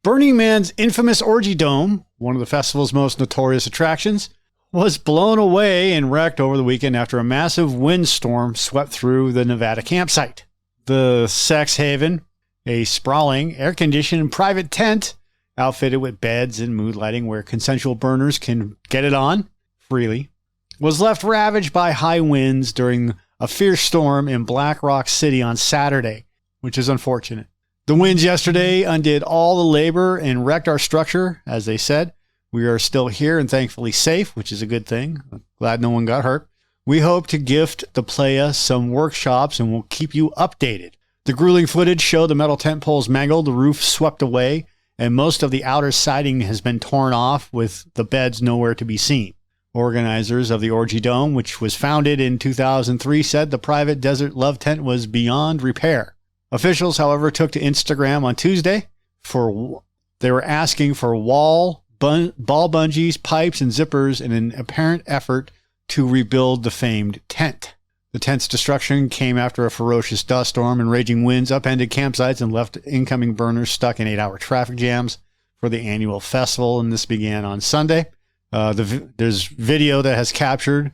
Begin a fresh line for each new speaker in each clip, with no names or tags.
Burning Man's infamous orgy dome, one of the festival's most notorious attractions, was blown away and wrecked over the weekend after a massive windstorm swept through the Nevada campsite. The Sex Haven, a sprawling, air-conditioned private tent outfitted with beds and mood lighting where consensual burners can get it on freely, was left ravaged by high winds during a fierce storm in Black Rock City on Saturday, which is unfortunate. The winds yesterday undid all the labor and wrecked our structure, as they said. We are still here and thankfully safe, which is a good thing. I'm glad no one got hurt. We hope to gift the playa some workshops and we'll keep you updated. The grueling footage showed the metal tent poles mangled, the roof swept away, and most of the outer siding has been torn off with the beds nowhere to be seen. Organizers of the Orgy Dome, which was founded in 2003, said the private desert love tent was beyond repair. Officials, however, took to Instagram on Tuesday they were asking for ball bungees, pipes, and zippers in an apparent effort to rebuild the famed tent. The tent's destruction came after a ferocious dust storm and raging winds upended campsites and left incoming burners stuck in 8-hour traffic jams for the annual festival, and this began on Sunday. There's video that has captured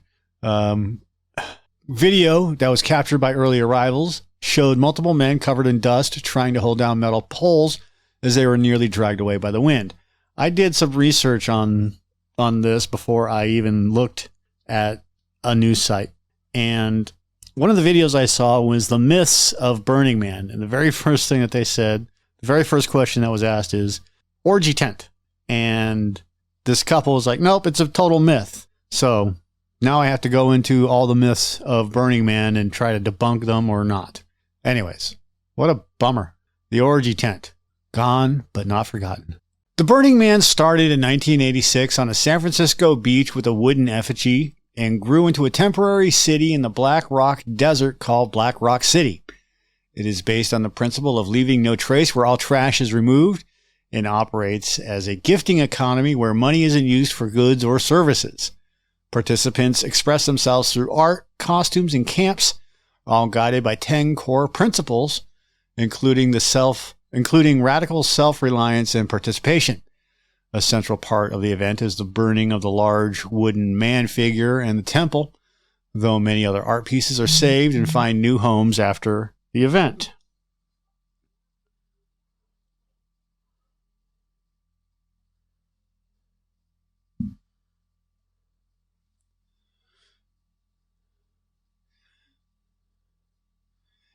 video that was captured by early arrivals showed multiple men covered in dust trying to hold down metal poles as they were nearly dragged away by the wind. I did some research on this before I even looked at a news site. And one of the videos I saw was the myths of Burning Man. And the very first thing that they said, the very first question that was asked is, orgy tent. And this couple was like, nope, it's a total myth. So now I have to go into all the myths of Burning Man and try to debunk them or not. Anyways, what a bummer. The orgy tent. Gone, but not forgotten. The Burning Man started in 1986 on a San Francisco beach with a wooden effigy and grew into a temporary city in the Black Rock Desert called Black Rock City. It is based on the principle of leaving no trace where all trash is removed and operates as a gifting economy where money isn't used for goods or services. Participants express themselves through art, costumes, and camps, all guided by 10 core principles, including radical self-reliance and participation. A central part of the event is the burning of the large wooden man figure and the temple, though many other art pieces are saved and find new homes after the event.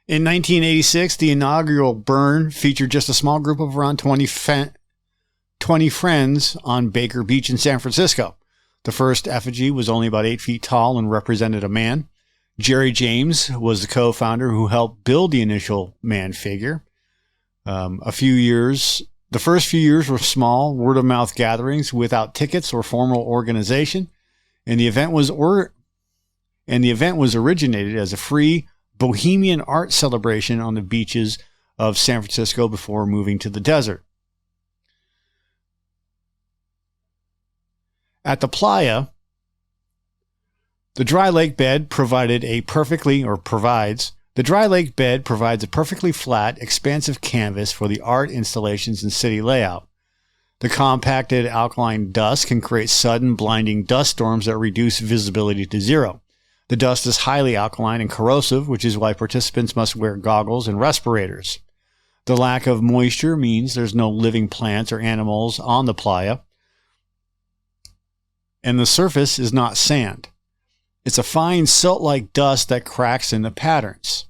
In 1986, the inaugural burn featured just a small group of around 20 friends on Baker Beach in San Francisco. The first effigy was only about 8 feet tall and represented a man. Jerry James was the co-founder who helped build the initial man figure. The first few years were small word-of-mouth gatherings without tickets or formal organization, and the event was originated as a free bohemian art celebration on the beaches of San Francisco before moving to the desert. At the playa, the dry lake bed provides a perfectly flat, expansive canvas for the art installations and city layout. The compacted alkaline dust can create sudden, blinding dust storms that reduce visibility to zero. The dust is highly alkaline and corrosive, which is why participants must wear goggles and respirators. The lack of moisture means there's no living plants or animals on the playa, and the surface is not sand. It's a fine silt-like dust that cracks into patterns.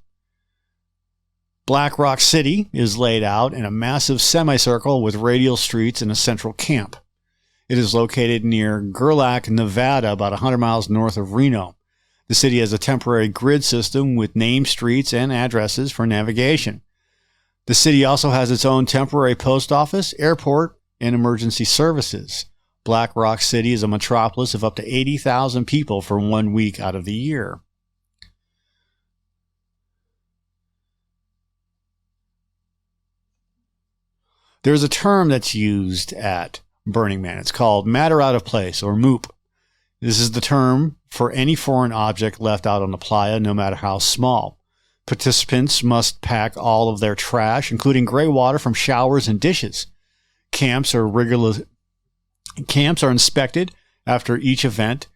Black Rock City is laid out in a massive semicircle with radial streets and a central camp. It is located near Gerlach, Nevada, about 100 miles north of Reno. The city has a temporary grid system with named streets and addresses for navigation. The city also has its own temporary post office, airport, and emergency services. Black Rock City is a metropolis of up to 80,000 people for 1 week out of the year. There's a term that's used at Burning Man. It's called matter out of place, or MOOP. This is the term for any foreign object left out on the playa, no matter how small. Participants must pack all of their trash, including gray water from showers and dishes. Camps are inspected after each event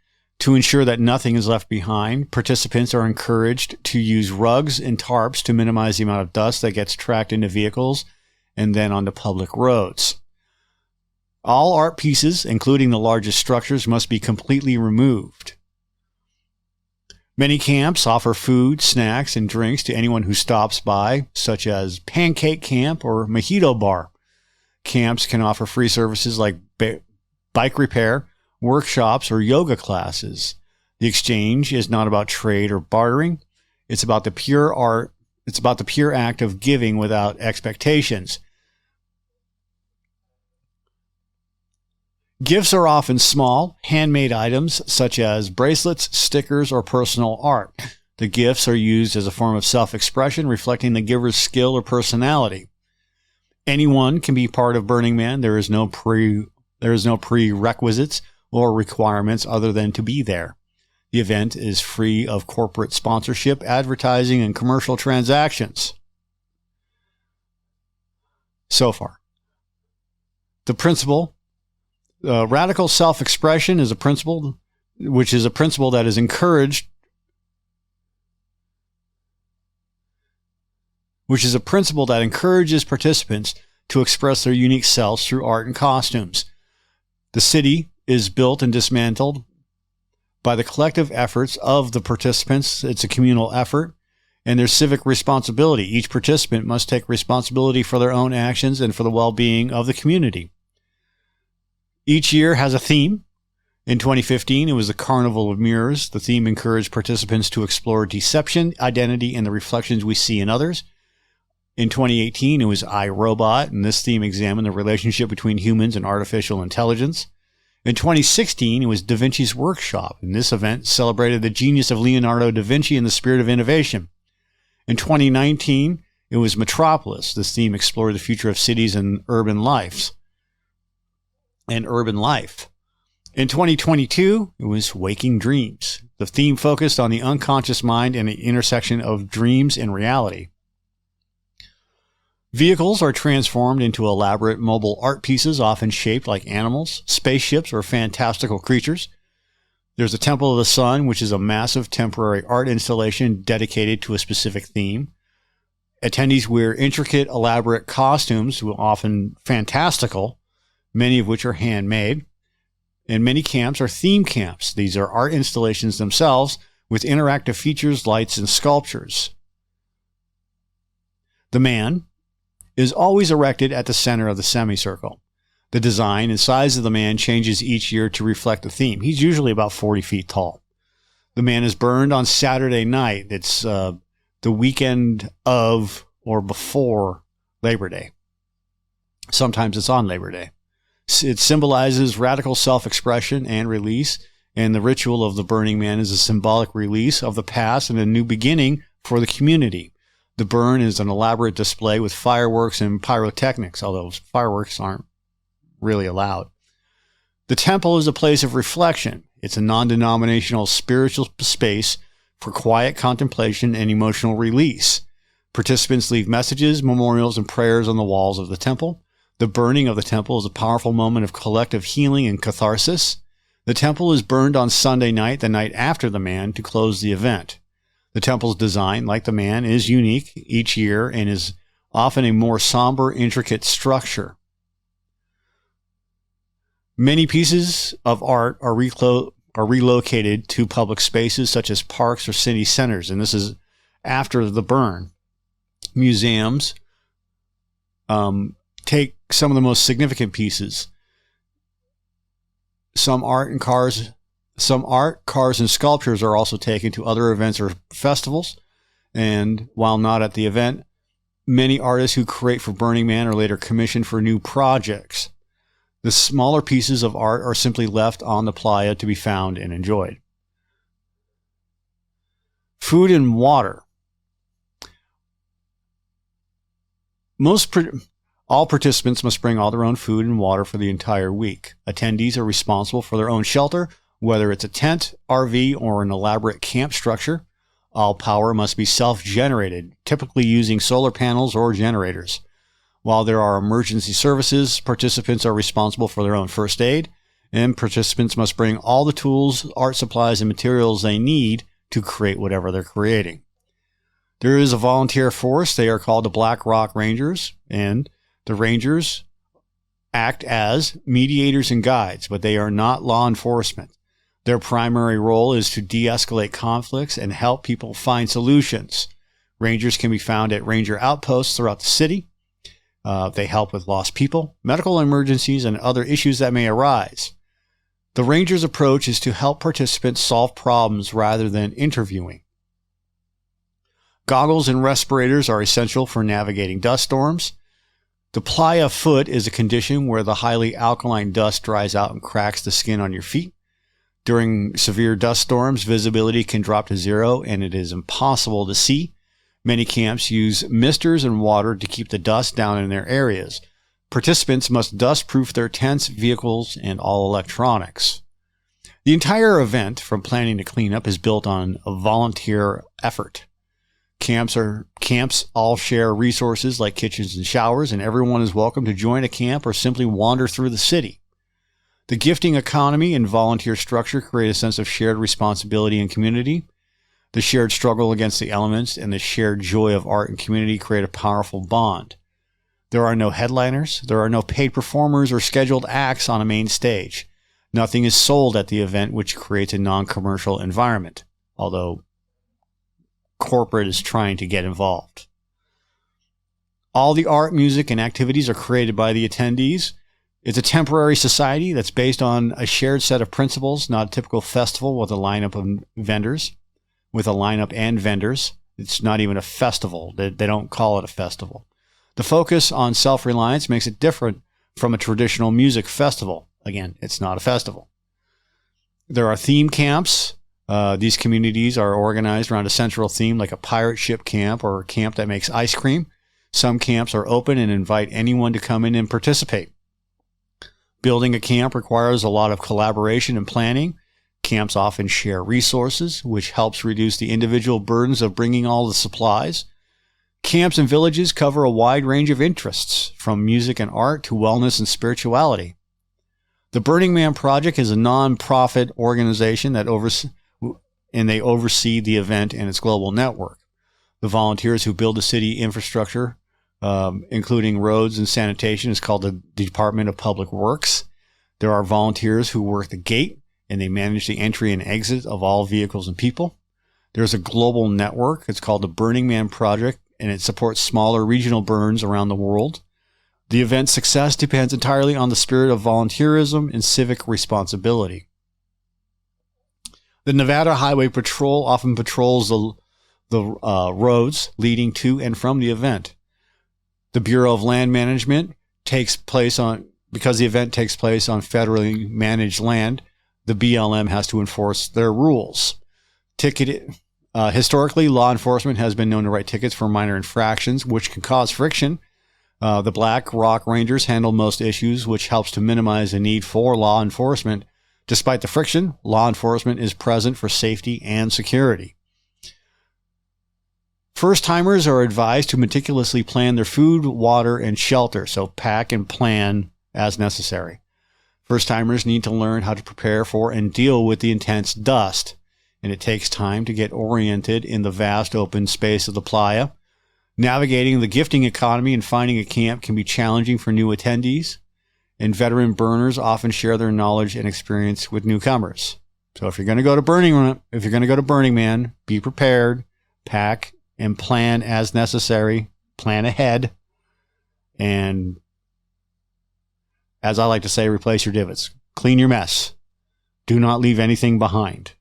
to ensure that nothing is left behind. Participants are encouraged to use rugs and tarps to minimize the amount of dust that gets tracked into vehicles and then onto public roads. All art pieces, including the largest structures, must be completely removed. Many camps offer food, snacks, and drinks to anyone who stops by, such as Pancake Camp or Mojito Bar. Camps can offer free services like bike repair, workshops, or yoga classes. The exchange is not about trade or bartering. It's about the pure art. It's about the pure act of giving without expectations. Gifts are often small, handmade items such as bracelets, stickers, or personal art. The gifts are used as a form of self-expression, reflecting the giver's skill or personality. Anyone can be part of Burning Man. There is no prerequisites or requirements other than to be there. The event is free of corporate sponsorship, advertising, and commercial transactions. So far. The principle, radical self-expression is a principle, which is a principle that is encouraged, which is a principle that encourages participants to express their unique selves through art and costumes. The city is built and dismantled by the collective efforts of the participants. It's a communal effort, and there's civic responsibility. Each participant must take responsibility for their own actions and for the well-being of the community. Each year has a theme. In 2015, it was the Carnival of Mirrors. The theme encouraged participants to explore deception, identity, and the reflections we see in others. In 2018, it was iRobot, and this theme examined the relationship between humans and artificial intelligence. In 2016, it was Da Vinci's Workshop, and this event celebrated the genius of Leonardo da Vinci and the spirit of innovation. In 2019, it was Metropolis. This theme explored the future of cities and urban life. In 2022, it was Waking Dreams. The theme focused on the unconscious mind and the intersection of dreams and reality. Vehicles are transformed into elaborate mobile art pieces, often shaped like animals, spaceships, or fantastical creatures. There's a Temple of the Sun, which is a massive temporary art installation dedicated to a specific theme. Attendees wear intricate, elaborate costumes, often fantastical, many of which are handmade. And many camps are theme camps. These are art installations themselves with interactive features, lights, and sculptures. The man is always erected at the center of the semicircle. The design and size of the man changes each year to reflect the theme. He's usually about 40 feet tall. The man is burned on Saturday night. It's the weekend of or before Labor Day. Sometimes it's on Labor Day. It symbolizes radical self-expression and release, and the ritual of the Burning Man is a symbolic release of the past and a new beginning for the community. The burn is an elaborate display with fireworks and pyrotechnics, although fireworks aren't really allowed. The temple is a place of reflection. It's a non-denominational spiritual space for quiet contemplation and emotional release. Participants leave messages, memorials, and prayers on the walls of the temple. The burning of the temple is a powerful moment of collective healing and catharsis. The temple is burned on Sunday night, the night after the man, to close the event. The temple's design, like the man, is unique each year and is often a more somber, intricate structure. Many pieces of art are relocated to public spaces such as parks or city centers, and this is after the burn. Museums take some of the most significant pieces. Some art, cars, and sculptures are also taken to other events or festivals. And while not at the event, many artists who create for Burning Man are later commissioned for new projects. The smaller pieces of art are simply left on the playa to be found and enjoyed. Food and water. All participants must bring all their own food and water for the entire week. Attendees are responsible for their own shelter, whether it's a tent, RV, or an elaborate camp structure. All power must be self-generated, typically using solar panels or generators. While there are emergency services, participants are responsible for their own first aid, and participants must bring all the tools, art supplies, and materials they need to create whatever they're creating. There is a volunteer force. They are called the Black Rock Rangers, and the Rangers act as mediators and guides, but they are not law enforcement. Their primary role is to de-escalate conflicts and help people find solutions. Rangers can be found at ranger outposts throughout the city. They help with lost people, medical emergencies, and other issues that may arise. The Rangers' approach is to help participants solve problems rather than interviewing. Goggles and respirators are essential for navigating dust storms. The playa foot is a condition where the highly alkaline dust dries out and cracks the skin on your feet. During severe dust storms, visibility can drop to zero and it is impossible to see. Many camps use misters and water to keep the dust down in their areas. Participants must dust-proof their tents, vehicles, and all electronics. The entire event, from planning to cleanup, is built on a volunteer effort. Camps all share resources like kitchens and showers, and everyone is welcome to join a camp or simply wander through the city. The gifting economy and volunteer structure create a sense of shared responsibility and community. The shared struggle against the elements and the shared joy of art and community create a powerful bond. There are no headliners, there are no paid performers or scheduled acts on a main stage. Nothing is sold at the event, which creates a non-commercial environment, although corporate is trying to get involved. All the art, music, and activities are created by the attendees. It's a temporary society that's based on a shared set of principles, not a typical festival with a lineup and vendors. It's not even a festival. They don't call it a festival. The focus on self-reliance makes it different from a traditional music festival. Again, it's not a festival. There are theme camps. These communities are organized around a central theme, like a pirate ship camp or a camp that makes ice cream. Some camps are open and invite anyone to come in and participate. Building a camp requires a lot of collaboration and planning. Camps often share resources, which helps reduce the individual burdens of bringing all the supplies. Camps and villages cover a wide range of interests, from music and art to wellness and spirituality. The Burning Man Project is a non-profit organization that oversees the event and its global network. The volunteers who build the city infrastructure, including roads and sanitation, is called the Department of Public Works. There are volunteers who work the gate, and they manage the entry and exit of all vehicles and people. There's a global network. It's called the Burning Man Project, and it supports smaller regional burns around the world. The event's success depends entirely on the spirit of volunteerism and civic responsibility. The Nevada Highway Patrol often patrols the roads leading to and from the event. The Bureau of Land Management because the event takes place on federally managed land, the BLM has to enforce their rules. Historically, law enforcement has been known to write tickets for minor infractions, which can cause friction. The Black Rock Rangers handle most issues, which helps to minimize the need for law enforcement. Despite the friction, law enforcement is present for safety and security. First-timers are advised to meticulously plan their food, water, and shelter, so pack and plan as necessary. First-timers need to learn how to prepare for and deal with the intense dust, and it takes time to get oriented in the vast open space of the playa. Navigating the gifting economy and finding a camp can be challenging for new attendees, and veteran burners often share their knowledge and experience with newcomers. So if you're going to go to Burning Man, be prepared, pack and plan as necessary, plan ahead, and as I like to say, replace your divots. Clean your mess. Do not leave anything behind.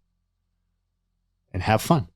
And have fun.